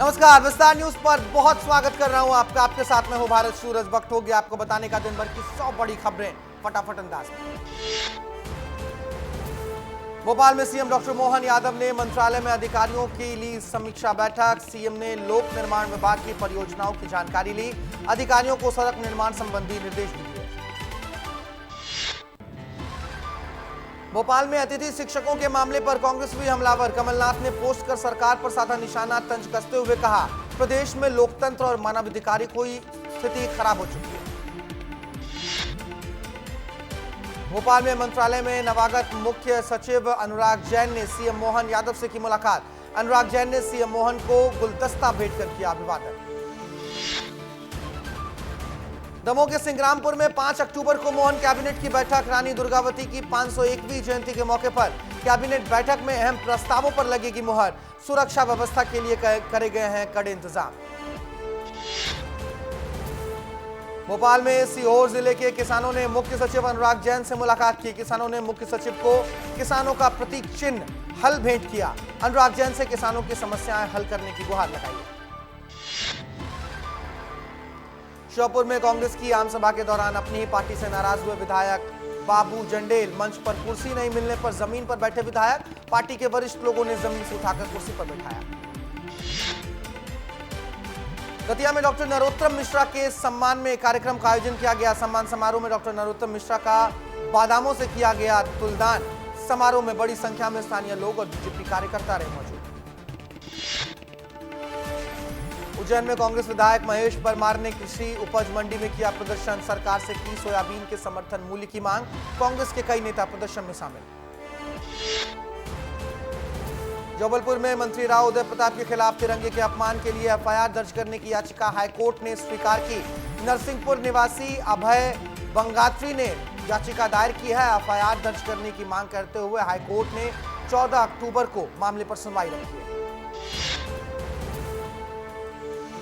नमस्कार, विस्तार न्यूज पर बहुत स्वागत कर रहा हूं आपका। आपके साथ में हूं भारत सूरज। वक्त हो गया आपको बताने का दिन भर की 100 बड़ी खबरें फटाफट अंदाज में। भोपाल में सीएम डॉक्टर मोहन यादव ने मंत्रालय में अधिकारियों की ली समीक्षा बैठक। सीएम ने लोक निर्माण विभाग की परियोजनाओं की जानकारी ली। अधिकारियों को सड़क निर्माण संबंधी निर्देश दिए। भोपाल में अतिथि शिक्षकों के मामले पर कांग्रेस भी हमलावर। कमलनाथ ने पोस्ट कर सरकार पर साधा निशाना। तंज कसते हुए कहा, प्रदेश में लोकतंत्र और मानवाधिकार की स्थिति खराब हो चुकी है। भोपाल में मंत्रालय में नवागत मुख्य सचिव अनुराग जैन ने सीएम मोहन यादव से की मुलाकात। अनुराग जैन ने सीएम मोहन को गुलदस्ता भेंट कर किया अभिवादन। दमोह के सिंग्रामपुर में 5 अक्टूबर को मोहन कैबिनेट की बैठक। रानी दुर्गावती की 501वीं जयंती के मौके पर कैबिनेट बैठक में अहम प्रस्तावों पर लगेगी मुहर। सुरक्षा व्यवस्था के लिए करे गए हैं कड़े इंतजाम। भोपाल में सीहोर जिले के किसानों ने मुख्य सचिव अनुराग जैन से मुलाकात की। किसानों ने मुख्य सचिव को किसानों का प्रतीक चिन्ह हल भेंट किया। अनुराग जैन से किसानों की समस्याएं हल करने की गुहार लगाई। श्योपुर में कांग्रेस की आम सभा के दौरान अपनी ही पार्टी से नाराज हुए विधायक बाबू जंडेल। मंच पर कुर्सी नहीं मिलने पर जमीन पर बैठे विधायक। पार्टी के वरिष्ठ लोगों ने जमीन से उठाकर कुर्सी पर बैठाया। दतिया में डॉक्टर नरोत्तम मिश्रा के सम्मान में कार्यक्रम का आयोजन किया गया। सम्मान समारोह में डॉक्टर नरोत्तम मिश्रा का बादामों से किया गया तुलदान। समारोह में बड़ी संख्या में स्थानीय लोग और बीजेपी कार्यकर्ता रहे मौजूद। उज्जैन में कांग्रेस विधायक महेश परमार ने कृषि उपज मंडी में किया प्रदर्शन। सरकार से की सोयाबीन के समर्थन मूल्य की मांग। कांग्रेस के कई नेता प्रदर्शन में शामिल। जबलपुर में मंत्री राव उदय प्रताप के खिलाफ तिरंगे के अपमान के लिए एफआईआर दर्ज करने की याचिका हाईकोर्ट ने स्वीकार की। नरसिंहपुर निवासी अभय बंगात्री ने याचिका दायर की है। एफआईआर दर्ज करने की मांग करते हुए हाईकोर्ट ने 14 अक्टूबर को मामले पर सुनवाई रखी है।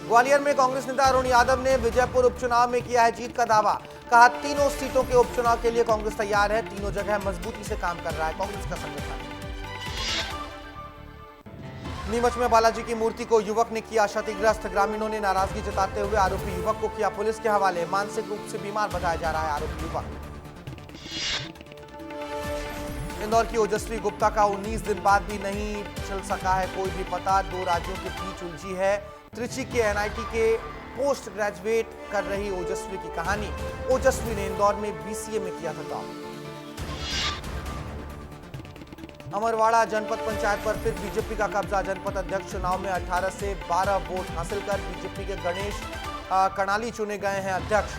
ग्वालियर में कांग्रेस नेता अरुण यादव ने विजयपुर उपचुनाव में किया है जीत का दावा। कहा, तीनों सीटों के उपचुनाव के लिए कांग्रेस तैयार है। तीनों जगह मजबूती से काम कर रहा है कांग्रेस का संगठन। नीमच में बालाजी की मूर्ति को युवक ने किया क्षतिग्रस्त। ग्रामीणों ने नाराजगी जताते हुए आरोपी युवक को किया पुलिस के हवाले। मानसिक रूप से बीमार बताया जा रहा है आरोपी युवक। इंदौर की ओजस्वी गुप्ता का 19 दिन बाद भी नहीं चल सका है कोई भी पता। 2 राज्यों के बीच उलझी है। त्रिची के एनआईटी के पोस्ट ग्रेजुएट कर रही ओजस्वी की कहानी। ओजस्वी ने इंदौर में बीसीए में किया था टॉप। अमरवाड़ा जनपद पंचायत पर फिर बीजेपी का कब्जा। जनपद अध्यक्ष चुनाव में 18 से 12 वोट हासिल कर बीजेपी के गणेश कर्णाली चुने गए हैं अध्यक्ष।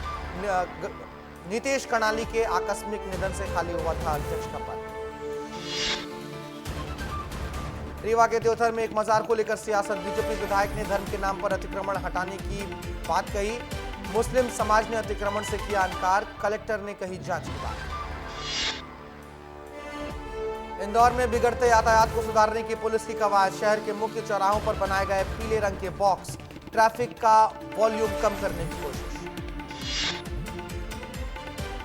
नीतीश कर्णाली के आकस्मिक निधन से खाली हुआ था अध्यक्ष का पद। रीवा के देवथर में एक मजार को लेकर सियासत। बीजेपी विधायक ने धर्म के नाम पर अतिक्रमण हटाने की बात कही। मुस्लिम समाज ने अतिक्रमण से किया इनकार। कलेक्टर ने कही जांच की बात। इंदौर में बिगड़ते यातायात को सुधारने की पुलिस की कवायद। शहर के मुख्य चौराहों पर बनाए गए पीले रंग के बॉक्स। ट्रैफिक का वॉल्यूम कम करने की कोशिश।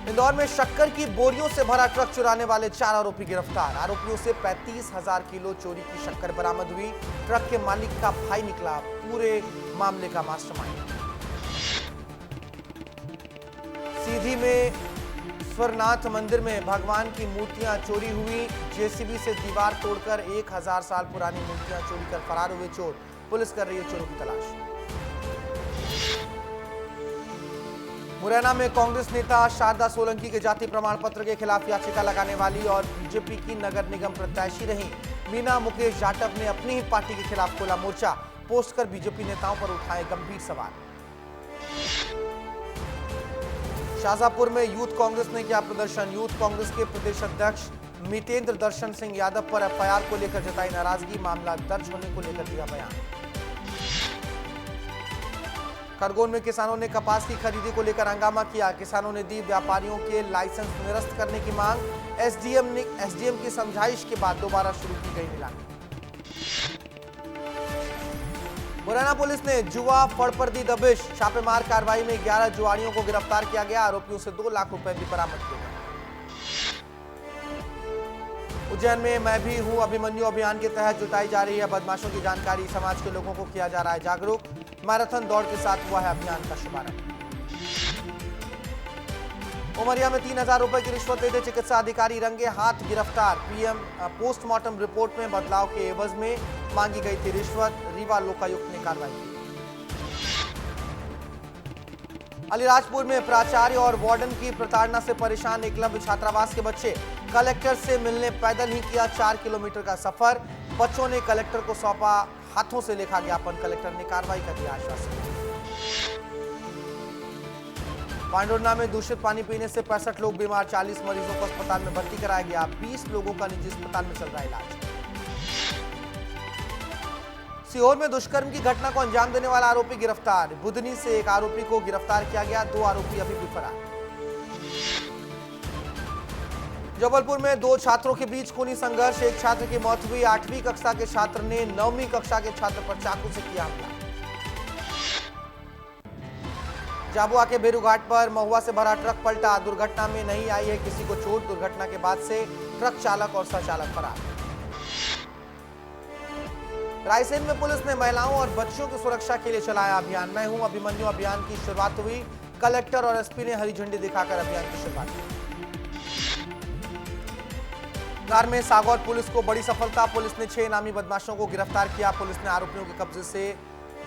इंदौर में शक्कर की बोरियों से भरा ट्रक चुराने वाले 4 आरोपी गिरफ्तार। आरोपियों से 35,000 किलो चोरी की शक्कर बरामद हुई। ट्रक के मालिक का भाई निकला पूरे मामले का मास्टरमाइंड। सीधी में स्वरनाथ मंदिर में भगवान की मूर्तियां चोरी हुई। जेसीबी से दीवार तोड़कर 1000 साल पुरानी मूर्तियां चोरी कर फरार हुए चोर। पुलिस कर रही है चोरों की तलाश। मुरैना में कांग्रेस नेता शारदा सोलंकी के जाति प्रमाण पत्र के खिलाफ याचिका लगाने वाली और बीजेपी की नगर निगम प्रत्याशी रही मीना मुकेश जाटव ने अपनी ही पार्टी के खिलाफ खोला मोर्चा। पोस्ट कर बीजेपी नेताओं पर उठाए गंभीर सवाल। शाहजहांपुर में यूथ कांग्रेस ने किया प्रदर्शन। यूथ कांग्रेस के प्रदेश अध्यक्ष मितेंद्र दर्शन सिंह यादव पर एफआईआर को लेकर जताई नाराजगी। मामला दर्ज होने को लेकर दिया बयान। खरगोन में किसानों ने कपास की खरीदी को लेकर हंगामा किया। किसानों ने दी व्यापारियों के लाइसेंस निरस्त करने की मांग। एसडीएम की समझाइश के बाद दोबारा शुरू की गई नीलामी। मुरैना पुलिस ने जुआ फड़ पर दी दबिश। छापेमार कार्रवाई में 11 जुआरियों को गिरफ्तार किया गया। आरोपियों से 2 लाख रुपए भी बरामद किए गए। उज्जैन में मैं भी हूं अभिमन्यु अभियान के तहत जुटाई जा रही है बदमाशों की जानकारी। समाज के लोगों को किया जा रहा है जागरूक। मैराथन दौड़ के साथ हुआ है अभियान का शुभारंभ। उमरिया में 3,000 रुपए की रिश्वत लेते चिकित्सा अधिकारी रंगे हाथ गिरफ्तार। पीएम पोस्टमार्टम रिपोर्ट में बदलाव के एवज में मांगी गई थी रिश्वत। रीवा लोकायुक्त ने कार्रवाई की। अलीराजपुर में प्राचार्य और वार्डन की प्रताड़ना से परेशान एकलव्य छात्रावास के बच्चे कलेक्टर से मिलने पैदल ही किया 4 किलोमीटर का सफर। बच्चों ने कलेक्टर को सौंपा हाथों से लिखा ज्ञापन। कलेक्टर ने कार्रवाई का दिया आश्वासन। पांडुरना में दूषित पानी पीने से 65 लोग बीमार। 40 मरीजों को अस्पताल में भर्ती कराया गया। 20 लोगों का निजी अस्पताल में चल रहा है इलाज। सीहोर में दुष्कर्म की घटना को अंजाम देने वाला आरोपी गिरफ्तार। बुधनी से एक आरोपी को गिरफ्तार किया गया। 2 आरोपी अभी भी फरार। जबलपुर में 2 छात्रों के बीच खूनी संघर्ष। एक छात्र की मौत हुई। 8वीं कक्षा के छात्र ने 9वीं कक्षा के छात्र पर चाकू से किया हमला। झाबुआ के भेरूघाट पर महुआ से भरा ट्रक पलटा। दुर्घटना में नहीं आई है किसी को चोट। दुर्घटना के बाद से ट्रक चालक और सहचालक फरार। रायसेन में पुलिस ने महिलाओं और बच्चों की सुरक्षा के लिए चलाया अभियान। मैं हूं अभिमन्यु अभियान की शुरुआत हुई। कलेक्टर और एसपी ने हरी झंडी दिखाकर अभियान की शुरुआत की। धार में सागौर पुलिस को बड़ी सफलता। पुलिस ने 6 इनामी बदमाशों को गिरफ्तार किया। पुलिस ने आरोपियों के कब्जे से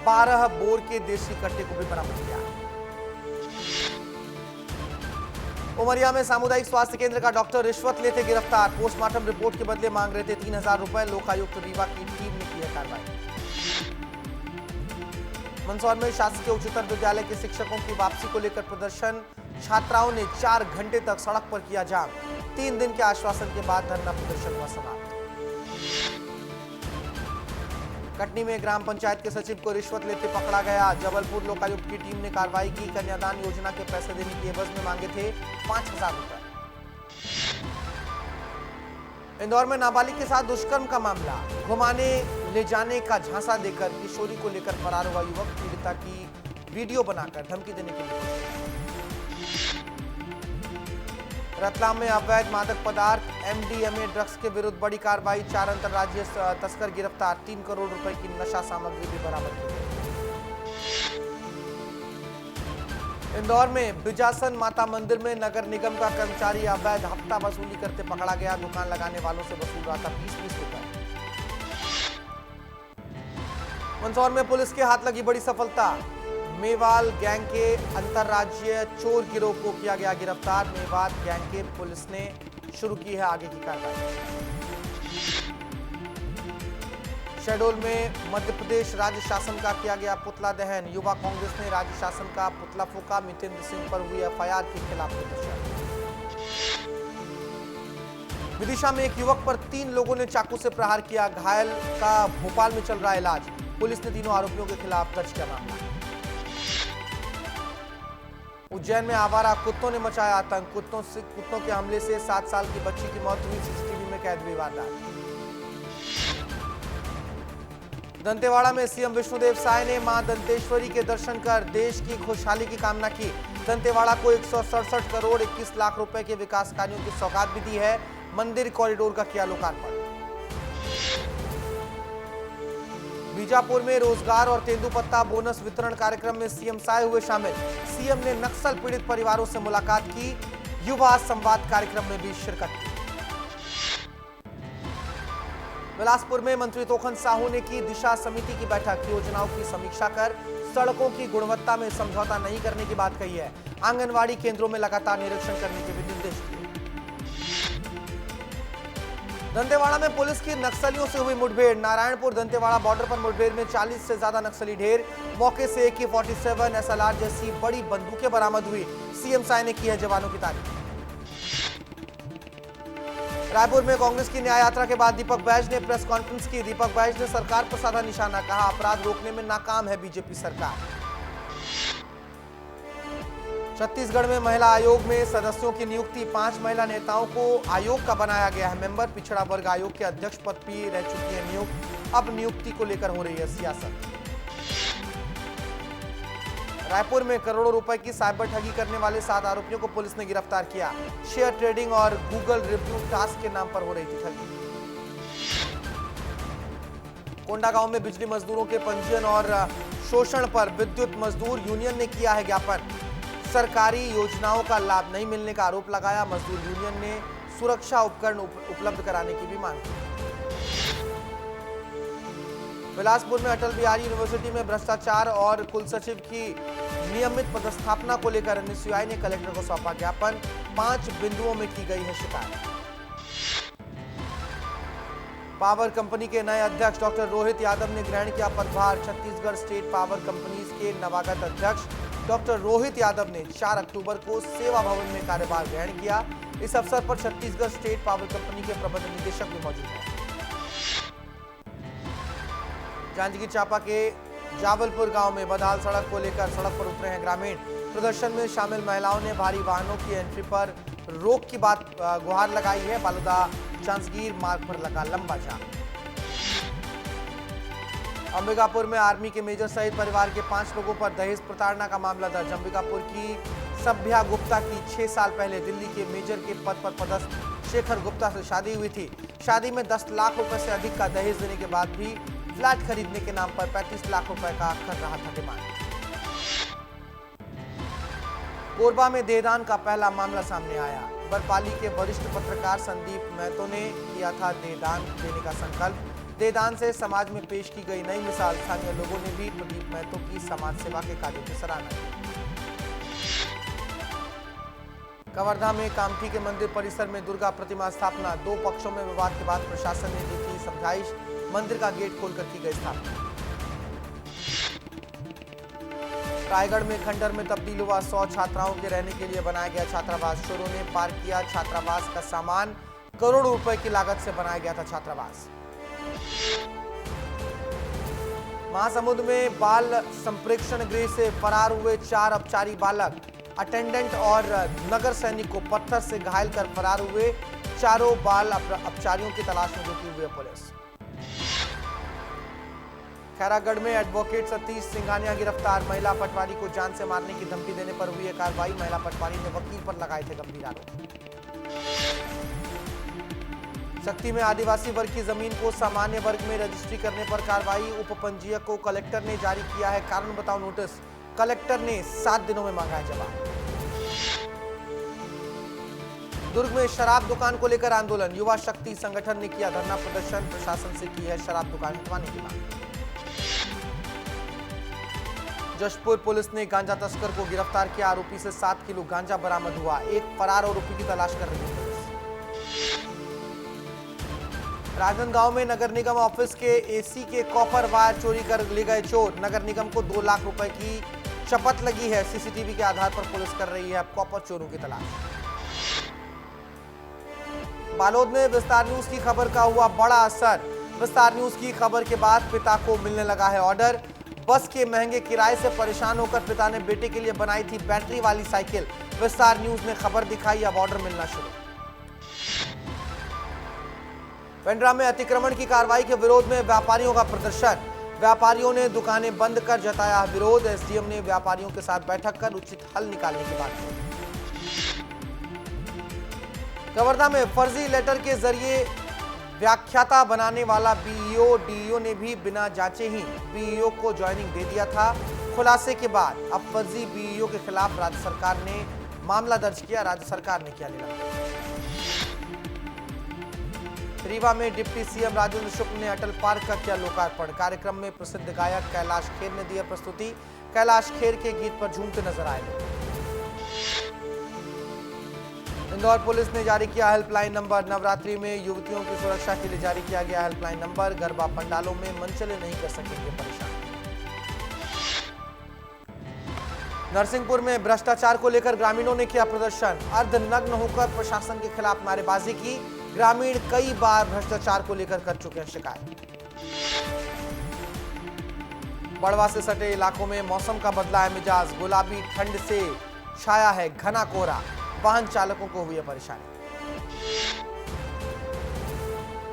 12 बोर के देसी कट्टे को भी बरामद किया। उमरिया में सामुदायिक स्वास्थ्य केंद्र का डॉक्टर रिश्वत लेते गिरफ्तार। पोस्टमार्टम रिपोर्ट के बदले मांग रहे थे 3,000 रुपए। लोकायुक्त रीवा की टीम ने की है कार्रवाई। मंदसौर में शासकीय उच्चतर विद्यालय के शिक्षकों की वापसी को लेकर प्रदर्शन। छात्राओं ने 4 घंटे तक सड़क पर किया जाम। 3 दिन के आश्वासन के बाद धरना प्रदर्शन हुआ समाप्त। कटनी में ग्राम पंचायत के सचिव को रिश्वत लेते पकड़ा गया। जबलपुर लोकायुक्त की टीम ने कार्रवाई की। कन्यादान योजना के पैसे देने की एवज में मांगे थे 5,000 रुपए। इंदौर में नाबालिग के साथ दुष्कर्म का मामला। घुमाने ले जाने का झांसा देकर किशोरी को लेकर फरार हुआ युवक। पीड़िता की वीडियो बनाकर धमकी देने के लिए। रतलाम में अवैध मादक पदार्थ एमडीएमए ड्रग्स के विरुद्ध बड़ी कार्रवाई। 4 अंतर्राज्यीय तस्कर गिरफ्तार। 3 करोड़ रुपए की नशा सामग्री भी बरामद की गई। इंदौर में बिजासन माता मंदिर में नगर निगम का कर्मचारी अवैध हफ्ता वसूली करते पकड़ा गया। दुकान लगाने वालों से वसूल रहा था 20-20 रुपए। मंदसौर में पुलिस के हाथ लगी बड़ी सफलता। मेवाल गैंग के अंतर्राज्यीय चोर गिरोह को किया गया गिरफ्तार। मेवाल गैंग के पुलिस ने शुरू की है आगे की कार्रवाई। शहडोल में मध्य प्रदेश राज्य शासन का किया गया पुतला दहन। युवा कांग्रेस ने राज्य शासन का पुतला फूंका। मितेंद्र सिंह पर हुई एफआईआर के खिलाफ प्रदर्शन। विदिशा में एक युवक पर 3 लोगों ने चाकू से प्रहार किया। घायल का भोपाल में चल रहा है इलाज। पुलिस ने तीनों आरोपियों के खिलाफ दर्ज किया मामला। उज्जैन में आवारा कुत्तों ने मचाया आतंक। कुत्तों के हमले से 7 साल की बच्ची की मौत हुई। सीसीटीवी में कैद हुई वारदात। दंतेवाड़ा में सीएम विष्णुदेव साय ने मां दंतेश्वरी के दर्शन कर देश की खुशहाली की कामना की। दंतेवाड़ा को 167 करोड़ 21 लाख रुपए के विकास कार्यों की सौगात भी दी है। मंदिर कॉरिडोर का किया लोकार्पण। बीजापुर में रोजगार और तेंदुपत्ता बोनस वितरण कार्यक्रम में सीएम साय हुए शामिल। सीएम ने नक्सल पीड़ित परिवारों से मुलाकात की। युवा संवाद कार्यक्रम में भी शिरकत की। बिलासपुर में मंत्री तोखन साहू ने की दिशा समिति की बैठक। योजनाओं की समीक्षा कर सड़कों की गुणवत्ता में समझौता नहीं करने की बात कही है। आंगनवाड़ी केंद्रों में लगातार निरीक्षण करने के भी निर्देश दिए। दंतेवाड़ा में पुलिस की नक्सलियों से हुई मुठभेड़। नारायणपुर दंतेवाड़ा बॉर्डर पर मुठभेड़ में 40 से ज्यादा नक्सली ढेर। मौके से AK-47 SLR जैसी बड़ी बंदूकें बरामद हुई। सीएम साय ने की है जवानों की तारीफ। रायपुर में कांग्रेस की न्याय यात्रा के बाद दीपक बैज ने प्रेस कॉन्फ्रेंस की। दीपक बैज ने सरकार पर साधा निशाना। कहा अपराध रोकने में नाकाम है बीजेपी सरकार। छत्तीसगढ़ में महिला आयोग में सदस्यों की नियुक्ति। 5 महिला नेताओं को आयोग का बनाया गया है मेंबर। पिछड़ा वर्ग आयोग के अध्यक्ष पद भी रह चुकी है नियुक्त। अब नियुक्ति को लेकर हो रही है सियासत। रायपुर में करोड़ों रुपए की साइबर ठगी करने वाले 7 आरोपियों को पुलिस ने गिरफ्तार किया। शेयर ट्रेडिंग और गूगल रिव्यू टास्क के नाम पर हो रही थी ठगी। कोंडागांव में बिजली मजदूरों के पंजीयन और शोषण पर विद्युत मजदूर यूनियन ने किया है ज्ञापन। सरकारी योजनाओं का लाभ नहीं मिलने का आरोप लगाया। मजदूर यूनियन ने सुरक्षा उपकरण उपलब्ध कराने की भी मांग की। बिलासपुर में अटल बिहारी यूनिवर्सिटी में भ्रष्टाचार और कुलसचिव की नियमित पदस्थापना को लेकर एनएसयूआई ने कलेक्टर को सौंपा ज्ञापन। 5 बिंदुओं में की गई है शिकायत। पावर कंपनी के नए अध्यक्ष डॉक्टर रोहित यादव ने ग्रहण किया पदभार। छत्तीसगढ़ स्टेट पावर कंपनीज के नवागत अध्यक्ष डॉक्टर रोहित यादव ने 4 अक्टूबर को सेवा भवन में कार्यभार ग्रहण किया। इस अवसर पर छत्तीसगढ़ स्टेट पावर कंपनी के प्रबंध निदेशक भी मौजूद हैं। जांजगीर चांपा के जावलपुर गांव में बदहाल सड़क को लेकर सड़क पर उतरे हैं ग्रामीण। प्रदर्शन में शामिल महिलाओं ने भारी वाहनों की एंट्री पर रोक की गुहार लगाई है। बालूदा जांजगीर मार्ग पर लगा लंबा जाम। अंबिकापुर में आर्मी के मेजर सहित परिवार के 5 लोगों पर दहेज प्रताड़ना का मामला दर्ज। अंबिकापुर की सभ्या गुप्ता की 6 साल पहले दिल्ली के मेजर के पद पर पदस्थ शेखर गुप्ता से शादी हुई थी। शादी में 10 लाख रुपए से अधिक का दहेज देने के बाद भी फ्लैट खरीदने के नाम पर 35 लाख रुपए का कर रहा था डिमांड। कोरबा में देहदान का पहला मामला सामने आया। बरपाली के वरिष्ठ पत्रकार संदीप महतो ने किया था देहदान देने का संकल्प। देहदान से समाज में पेश की गई नई मिसाल। स्थानीय लोगों ने भी प्रदीप महतो की समाज सेवा के कार्यों की सराहना की। कवर्धा में कामठी के मंदिर परिसर में दुर्गा प्रतिमा स्थापना। 2 पक्षों में विवाद के बाद प्रशासन ने दी थी समझाइश। मंदिर का गेट खोलकर की गई स्थापना। रायगढ़ में खंडर में तब्दील हुआ। 100 छात्राओं के रहने के लिए बनाया गया छात्रावास। चोरों ने पार किया छात्रावास का सामान। करोड़ों रुपए की लागत से बनाया गया था छात्रावास। महासमुंद में बाल संप्रेक्षण गृह से फरार हुए 4 अपचारी बालक। अटेंडेंट और नगर सैनिक को पत्थर से घायल कर फरार हुए चारों बाल अपचारियों की तलाश में जुटी हुई है पुलिस। खैरागढ़ में एडवोकेट सतीश सिंघानिया गिरफ्तार। महिला पटवारी को जान से मारने की धमकी देने पर हुई है कार्रवाई। महिला पटवारी ने वकील पर लगाए थे गंभीर आरोप। शक्ति में आदिवासी वर्ग की जमीन को सामान्य वर्ग में रजिस्ट्री करने पर कार्रवाई। उप पंजीयक को कलेक्टर ने जारी किया है कारण बताओ नोटिस। कलेक्टर ने 7 दिनों में मांगा है जवाब। दुर्ग में शराब दुकान को लेकर आंदोलन। युवा शक्ति संगठन ने किया धरना प्रदर्शन। प्रशासन से की है शराब दुकान हटवाने की मांग। जशपुर पुलिस ने गांजा तस्कर को गिरफ्तार किया। आरोपी से 7 किलो गांजा बरामद हुआ। एक फरार आरोपी की तलाश कर रही है पुलिस। राजनांदगांव में नगर निगम ऑफिस के एसी के कॉपर वायर चोरी कर ले गए चोर। नगर निगम को 2 लाख रुपए की शपथ लगी है। सीसीटीवी के आधार पर पुलिस कर रही है अब कॉपर चोरों की तलाश। बालोद में विस्तार न्यूज की खबर का हुआ बड़ा असर। विस्तार न्यूज की खबर के बाद पिता को मिलने लगा है ऑर्डर। बस के महंगे किराए से परेशान होकर पिता ने बेटे के लिए बनाई थी बैटरी वाली साइकिल। विस्तार न्यूज ने खबर दिखाई, अब ऑर्डर मिलना शुरू। पेंड्रा में अतिक्रमण की कार्रवाई के विरोध में व्यापारियों का प्रदर्शन। व्यापारियों ने दुकानें बंद कर जताया विरोध। एसडीएम ने व्यापारियों के साथ बैठक कर उचित हल निकालने की बात की। कवर्धा में फर्जी लेटर के जरिए व्याख्याता बनाने वाला बीईओ डीईओ ने भी बिना जांचे ही बीईओ को ज्वाइनिंग दे दिया था। खुलासे के बाद अब फर्जी बीईओ के खिलाफ राज्य सरकार ने मामला दर्ज किया। राज्य सरकार ने किया निलंबित। रीवा में डिप्टी सीएम राजेंद्र शुक्ल ने अटल पार्क का किया लोकार्पण। कार्यक्रम में प्रसिद्ध गायक कैलाश खेर ने दिया प्रस्तुति। कैलाश खेर के गीत पर झूमते नजर आए लोग। इंदौर पुलिस ने जारी किया हेल्पलाइन नंबर। नवरात्रि में युवतियों की सुरक्षा के लिए जारी किया गया हेल्पलाइन नंबर। गरबा पंडालों में मनचले नहीं कर सकेंगे परेशान। नरसिंहपुर में भ्रष्टाचार को लेकर ग्रामीणों ने किया प्रदर्शन। अर्धनग्न होकर प्रशासन के खिलाफ नारेबाजी की। ग्रामीण कई बार भ्रष्टाचार को लेकर कर चुके हैं शिकायत। बड़वा से सटे इलाकों में मौसम का बदला है मिजाज। गुलाबी ठंड से छाया है घना कोहरा। वाहन चालकों को हुई है परेशानी।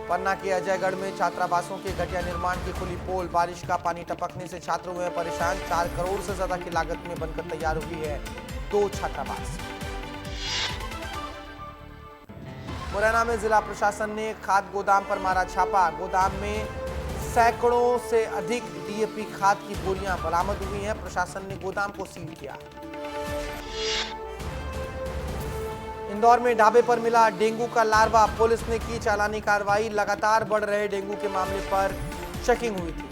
पन्ना के अजयगढ़ में छात्रावासों के घटिया निर्माण की खुली पोल। बारिश का पानी टपकने से छात्र हुए परेशान। 4 करोड़ से ज्यादा की लागत में बनकर तैयार हुई है 2 छात्रावास। मुरैना में जिला प्रशासन ने खाद गोदाम पर मारा छापा। गोदाम में सैकड़ों से अधिक डीएपी खाद की बोरियां बरामद हुई हैं। प्रशासन ने गोदाम को सील किया। इंदौर में ढाबे पर मिला डेंगू का लार्वा, पुलिस ने की चालानी कार्रवाई। लगातार बढ़ रहे डेंगू के मामले पर चेकिंग हुई थी।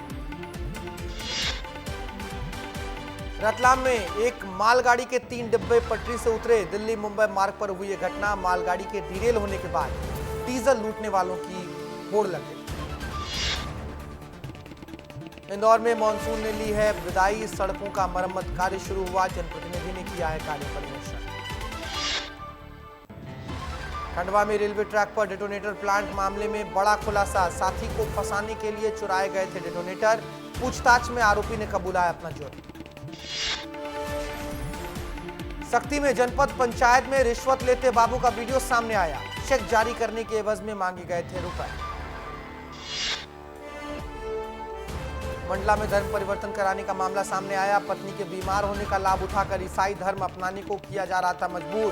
रतलाम में एक मालगाड़ी के 3 डिब्बे पटरी से उतरे। दिल्ली मुंबई मार्ग पर हुई यह घटना। मालगाड़ी के डिरेल होने के बाद डीजल लूटने वालों की होड़ लग गई। इंदौर में मानसून ने ली है विदाई। सड़कों का मरम्मत कार्य शुरू हुआ। जनप्रतिनिधि ने किया है कार्य परिदर्शन। खंडवा में रेलवे ट्रैक पर डेटोनेटर प्लांट मामले में बड़ा खुलासा। साथी को फंसाने के लिए चुराए गए थे डेटोनेटर। पूछताछ में आरोपी ने कबूला है अपना जुर्म। सख्ती में जनपद पंचायत में रिश्वत लेते बाबू का वीडियो सामने आया। चेक जारी करने के एवज में मांगे गए थे रुपए। मंडला में धर्म परिवर्तन कराने का मामला सामने आया। पत्नी के बीमार होने का लाभ उठाकर ईसाई धर्म अपनाने को किया जा रहा था मजबूर।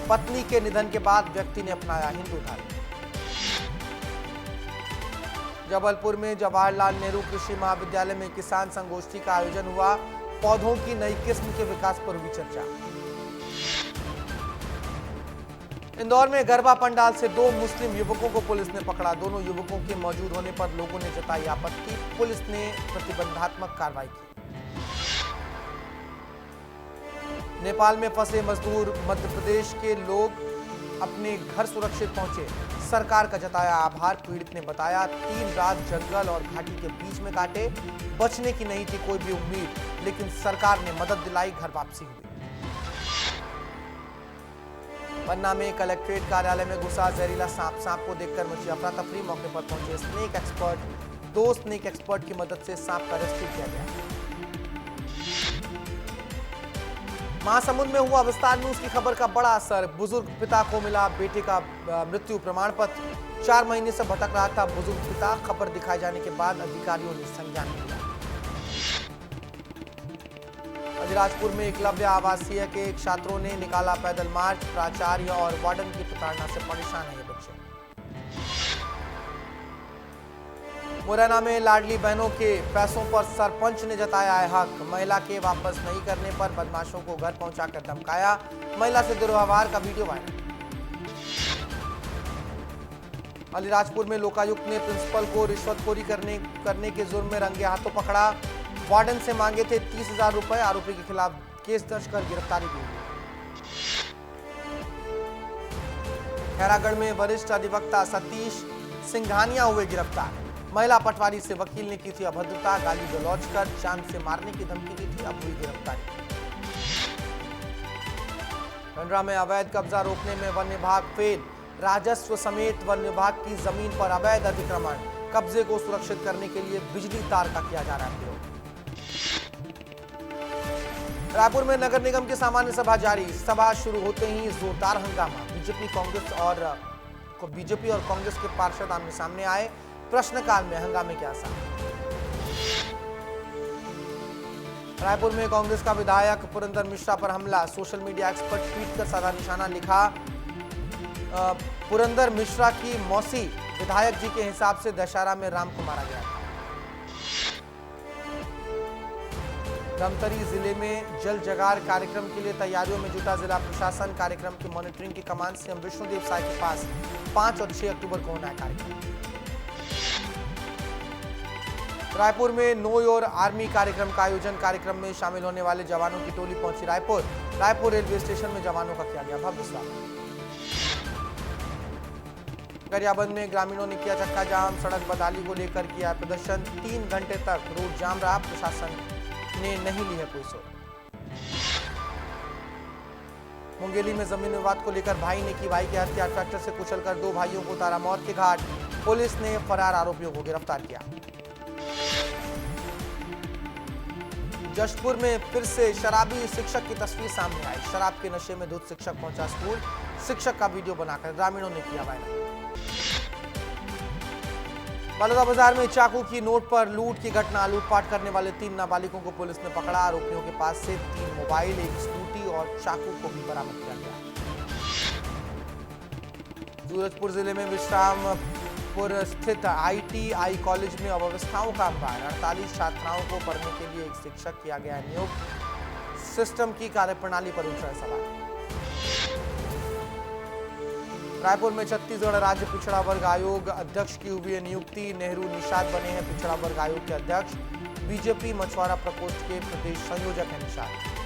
पत्नी के निधन के बाद व्यक्ति ने अपनाया हिंदू धर्म। जबलपुर में जवाहरलाल नेहरू कृषि महाविद्यालय में किसान संगोष्ठी का आयोजन हुआ। पौधों की नई किस्म के विकास पर हुई चर्चा। इंदौर में गरबा पंडाल से 2 मुस्लिम युवकों को पुलिस ने पकड़ा। दोनों युवकों के मौजूद होने पर लोगों ने जताई आपत्ति। पुलिस ने प्रतिबंधात्मक कार्रवाई की। नेपाल में फंसे मजदूर मध्य प्रदेश के लोग अपने घर सुरक्षित पहुंचे। सरकार का जताया आभार। पीड़ित ने बताया 3 रात जंगल और घाटी के बीच में काटे। बचने की नहीं थी कोई भी उम्मीद, लेकिन सरकार ने मदद दिलाई। घर वापसी हुई। पन्ना में कलेक्ट्रेट कार्यालय में घुसा जहरीला सांप। सांप को देखकर मची अफरा तफरी। मौके पर पहुंचे स्नेक एक्सपर्ट। 2 स्नेक एक्सपर्ट की मदद से सांप का रेस्क्यू किया गया। महासमुंद में हुआ विस्तार न्यूज की खबर का बड़ा असर। बुजुर्ग पिता को मिला बेटे का मृत्यु प्रमाण पत्र। 4 महीने से भटक रहा था बुजुर्ग पिता। खबर दिखाए जाने के बाद अधिकारियों ने संज्ञान लिया। अलीराजपुर में एकलव्य आवासीय के छात्रों ने निकाला पैदल मार्च। प्राचार्य और वार्डन की प्रताड़ना से परेशान है ये बच्चे। मुरैना में लाडली बहनों के पैसों पर सरपंच ने जताया है हक। महिला के वापस नहीं करने पर बदमाशों को घर पहुंचाकर धमकाया। महिला से दुर्व्यवहार का वीडियो वायरल। अलीराजपुर में लोकायुक्त ने प्रिंसिपल को रिश्वतखोरी करने के जुर्म में रंगे हाथों पकड़ा। वार्डन से मांगे थे 30,000 रुपए। आरोपी के खिलाफ केस दर्ज कर गिरफ्तारी दी। खैरागढ़ में वरिष्ठ अधिवक्ता सतीश सिंघानिया हुए गिरफ्तार। महिला पटवारी से वकील ने की थी अभद्रता। गाली गलौज कर जान से मारने की धमकी दी थी। अब हुई गिरफ्तारी। खंडवा में अवैध कब्जा रोकने में वन विभाग फेल। राजस्व समेत वन विभाग की जमीन पर अवैध अतिक्रमण। कब्जे को सुरक्षित करने के लिए बिजली तार का किया जा रहा है प्रयोग। रायपुर में नगर निगम की सामान्य सभा जारी। सभा शुरू होते ही जोरदार हंगामा। बीजेपी और कांग्रेस के पार्षद आमने सामने आए। प्रश्नकाल में हंगामे के आसार। रायपुर में कांग्रेस का विधायक पुरंदर मिश्रा पर हमला। सोशल मीडिया एक्सपर्ट ट्वीट कर साधा निशाना लिखा। पुरंदर मिश्रा की मौसी विधायक जी के हिसाब से दशहरा में राम को मारा गया था। धमतरी जिले में जल जगार कार्यक्रम के लिए तैयारियों में जुटा जिला प्रशासन। कार्यक्रम की मॉनिटरिंग की कमान सीएम विष्णुदेव साय के पास। 5 और 6 अक्टूबर को होना है कार्यक्रम। रायपुर में नो योर आर्मी कार्यक्रम का आयोजन। कार्यक्रम में शामिल होने वाले जवानों की टोली पहुंची रायपुर। रायपुर रेलवे स्टेशन में जवानों का किया गया भव्य स्वागत। गरियाबंद में ग्रामीणों ने किया चक्का जाम। सड़क बदहाली को लेकर किया प्रदर्शन। 3 घंटे तक रोड जाम रहा। प्रशासन ने नहीं ली है कोई सोच। मुंगेली में जमीन विवाद को लेकर भाई ने की भाई की हत्या। ट्रैक्टर से कुचलकर 2 भाइयों को उतारा मौत के घाट। पुलिस ने फरार आरोपियों को गिरफ्तार किया। जशपुर में फिर से शराबी शिक्षक की तस्वीर सामने आई। शराब के नशे में धुत शिक्षक पहुंचा स्कूल। शिक्षक का वीडियो बनाकर ग्रामीणों ने किया वायरल। बलौदाबाजार में चाकू की नोट पर लूट की घटना। लूटपाट करने वाले 3 नाबालिगों को पुलिस ने पकड़ा। आरोपियों के पास से 3 मोबाइल, 1 स्कूटी और चाकू को भी बरामद किया गया। सूरजपुर जिले में विश्राम जगतपुर स्थित ITI कॉलेज में अव्यवस्थाओं का अंबार। 48 छात्राओं को पढ़ने के लिए एक शिक्षक किया गया नियुक्त। सिस्टम की कार्यप्रणाली पर उठ रहे सवाल। रायपुर में छत्तीसगढ़ राज्य पिछड़ा वर्ग आयोग अध्यक्ष की हुई है नियुक्ति। नेहरू निषाद बने हैं पिछड़ा वर्ग आयोग के अध्यक्ष। बीजेपी मछुआरा प्रकोष्ठ के प्रदेश संयोजक है निषाद।